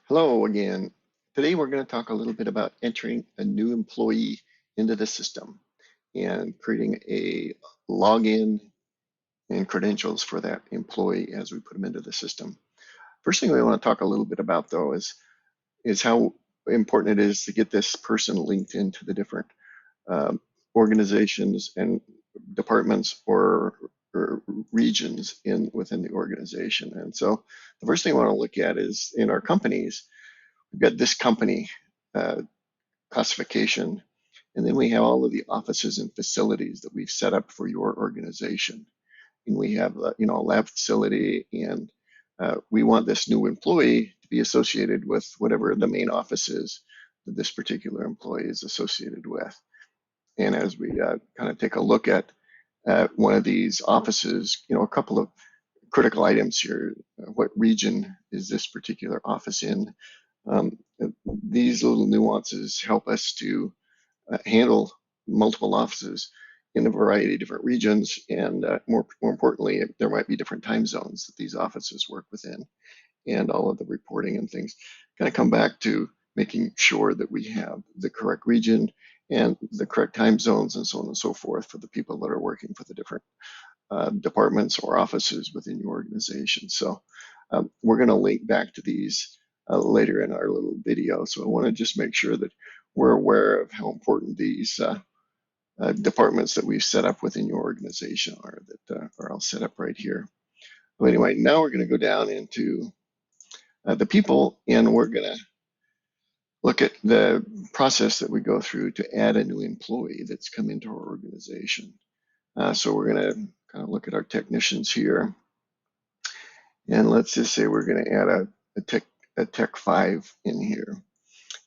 Hello again. Today we're going to talk a little bit about entering a new employee into the system and creating a login and credentials for that employee as we put them into the system. First thing we want to talk a little bit about though is how important it is to get this person linked into the different um, organizations and departments or regions within the organization. And so the first thing I want to look at is in our companies. We've got this company uh, classification, and then we have all of the offices and facilities that we've set up for your organization. And we have, a lab facility, and we want this new employee to be associated with whatever the main office is that this particular employee is associated with. And as we kind of take a look at one of these offices, a couple of critical items here. What region is this particular office in? Um, these little nuances help us to handle multiple offices in a variety of different regions, and more importantly, there might be different time zones that these offices work within, and all of the reporting and things kind of come back to making sure that we have the correct region and the correct time zones and so on and so forth for the people that are working for the different departments or offices within your organization. So we're going to link back to these later in our little video. So I want to just make sure that we're aware of how important these departments that we've set up within your organization are that are all set up right here. But anyway, now we're going to go down into the people, and we're going to look at the process that we go through to add a new employee that's come into our organization. So we're going to kind of look at our technicians here. And let's just say we're going to add a tech 5 in here.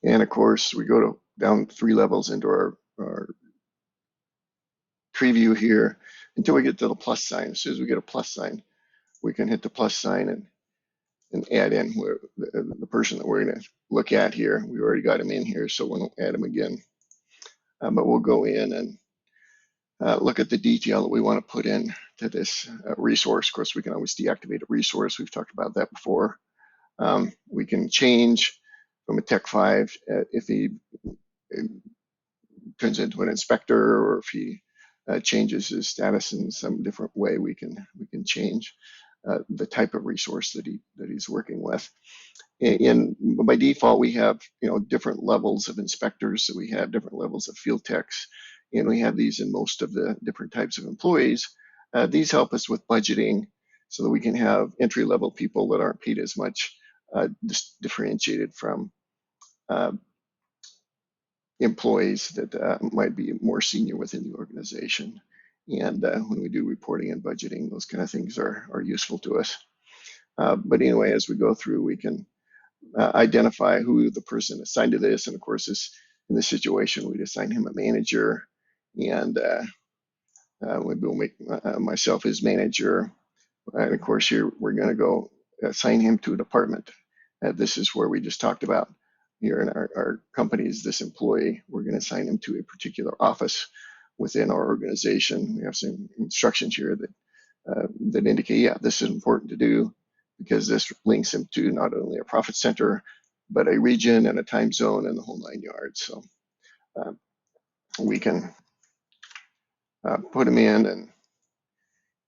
And of course, we go down 3 levels into our tree view here until we get to the plus sign. As soon as we get a plus sign, we can hit the plus sign and add in the person that we're going to look at here. We already got him in here, so we won't add him again. But we'll go in and look at the detail that we want to put in to this resource. Of course, we can always deactivate a resource. We've talked about that before. We can change from a Tech 5 if he turns into an inspector, or if he changes his status in some different way. We can change the type of resource that he's working with. And by default, we have different levels of inspectors. So we have different levels of field techs, and we have these in most of the different types of employees. These help us with budgeting, so that we can have entry-level people that aren't paid as much, differentiated from uh, employees that might be more senior within the organization. And when we do reporting and budgeting, those kind of things are useful to us. But anyway, as we go through, we can identify who the person assigned to this. And of course, in this situation, we'd assign him a manager, and we'll make myself his manager. And of course, here we're going to go assign him to a department. This is where we just talked about here in our companies, this employee, we're going to assign him to a particular office within our organization. We have some instructions here that indicate, yeah, this is important to do, because this links him to not only a profit center, but a region and a time zone and the whole 9 yards. So we can put him in and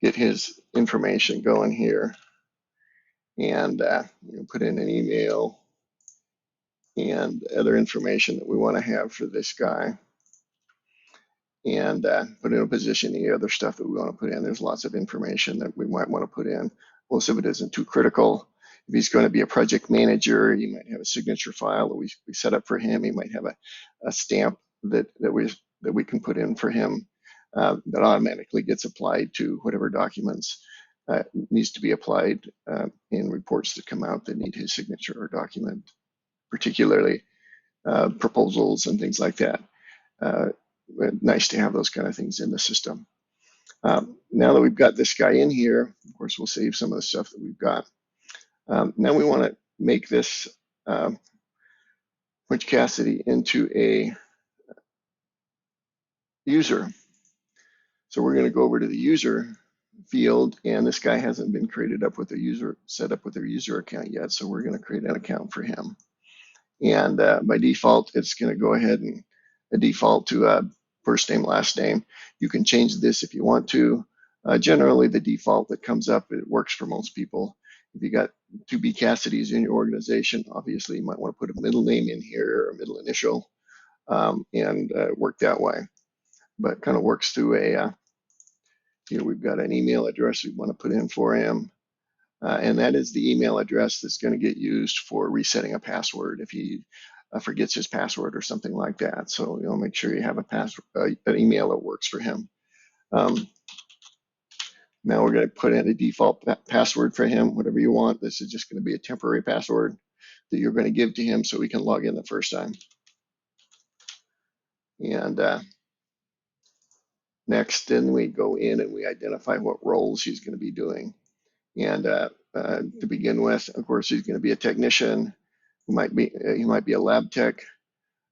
get his information going here, and put in an email and other information that we want to have for this guy, and put in a position, any other stuff that we want to put in. There's lots of information that we might want to put in. Most of it isn't too critical. If he's going to be a project manager, you might have a signature file that we set up for him. He might have a stamp that we can put in for him that automatically gets applied to whatever documents needs to be applied in reports that come out that need his signature or document, particularly proposals and things like that. Nice to have those kind of things in the system. Now that we've got this guy in here, of course, we'll save some of the stuff that we've got. Now we want to make this Butch Cassidy into a user. So we're going to go over to the user field, and this guy hasn't been created up with a user, set up with a user account yet, so we're going to create an account for him. And by default, it's going to go ahead and default to first name, last name. You can change this if you want to. Generally, the default that comes up, it works for most people. If you got 2B Cassidy's in your organization, obviously you might want to put a middle name in here or a middle initial, and work that way. But kind of works through a, here we've got an email address we want to put in for him. And that is the email address that's going to get used for resetting a password if he forgets his password or something like that. So make sure you have a password, an email that works for him. Now we're going to put in a default password for him, whatever you want. This is just going to be a temporary password that you're going to give to him so he can log in the first time. And next, then we go in and we identify what roles he's going to be doing. And to begin with, of course, he's going to be a technician. He might be a lab tech.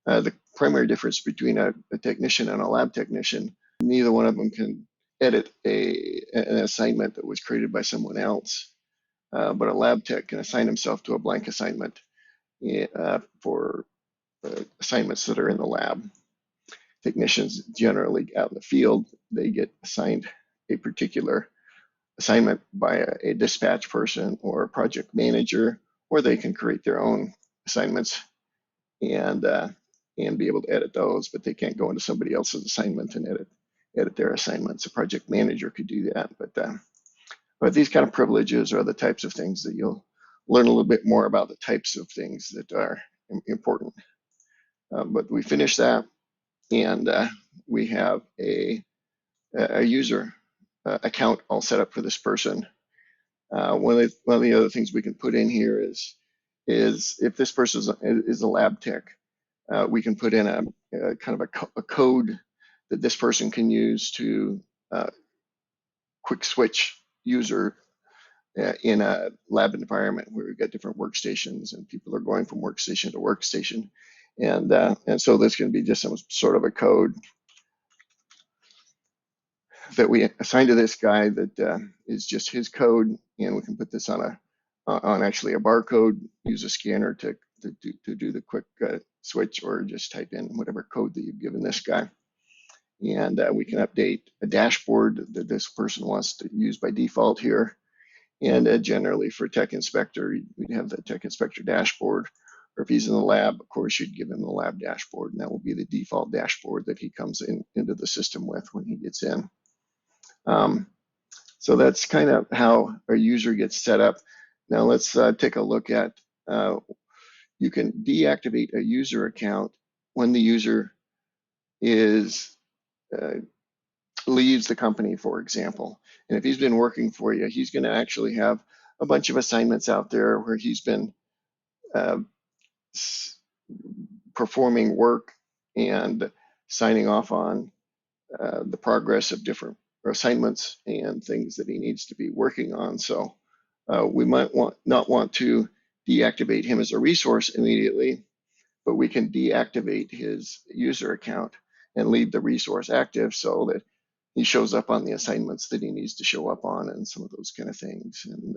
The primary difference between a technician and a lab technician, neither one of them can edit an assignment that was created by someone else. But a lab tech can assign himself to a blank assignment for assignments that are in the lab. Technicians generally out in the field, they get assigned a particular assignment by a dispatch person or a project manager, or they can create their own assignments and be able to edit those, but they can't go into somebody else's assignment and edit their assignments. A project manager could do that, but these kind of privileges are the types of things that you'll learn a little bit more about, the types of things that are important. But we finish that, and we have a user account all set up for this person. One of the other things we can put in here is if this person is a lab tech, we can put in a kind of a code that this person can use to quick switch user in a lab environment where we've got different workstations and people are going from workstation to workstation. And so there's going to be just some sort of a code that we assign to this guy that is just his code, and we can put this on actually a barcode, use a scanner to do the quick switch, or just type in whatever code that you've given this guy. And we can update a dashboard that this person wants to use by default here. And generally for Tech Inspector, we'd have the Tech Inspector dashboard. Or if he's in the lab, of course, you'd give him the lab dashboard, and that will be the default dashboard that he comes into the system with when he gets in. So that's kind of how a user gets set up. Now let's take a look at, you can deactivate a user account when the user leaves the company, for example. And if he's been working for you, he's going to actually have a bunch of assignments out there where he's been performing work and signing off on the progress of different assignments and things that he needs to be working on. So we might not want to deactivate him as a resource immediately, but we can deactivate his user account and leave the resource active so that he shows up on the assignments that he needs to show up on and some of those kind of things, and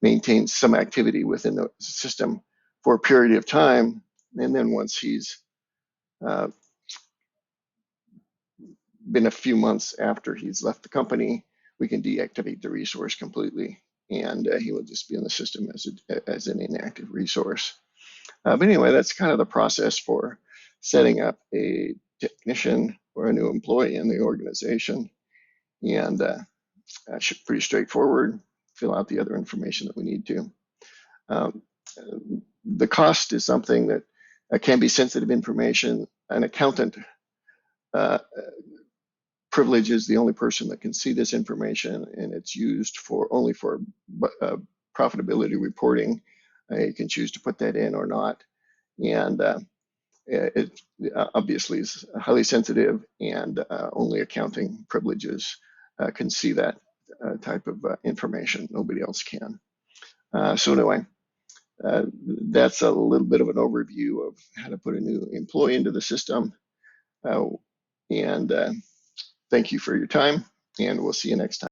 maintains some activity within the system for a period of time. And then once he's been a few months after he's left the company, we can deactivate the resource completely, and he will just be in the system as an inactive resource. But anyway, that's kind of the process for setting up a technician or a new employee in the organization. And pretty straightforward. Fill out the other information that we need to. The cost is something that can be sensitive information. An accountant privilege is the only person that can see this information, and it's used only for profitability reporting. You can choose to put that in or not. And it obviously is highly sensitive, and only accounting privileges can see that type of information. Nobody else can. So anyway, that's a little bit of an overview of how to put a new employee into the system. And thank you for your time, and we'll see you next time.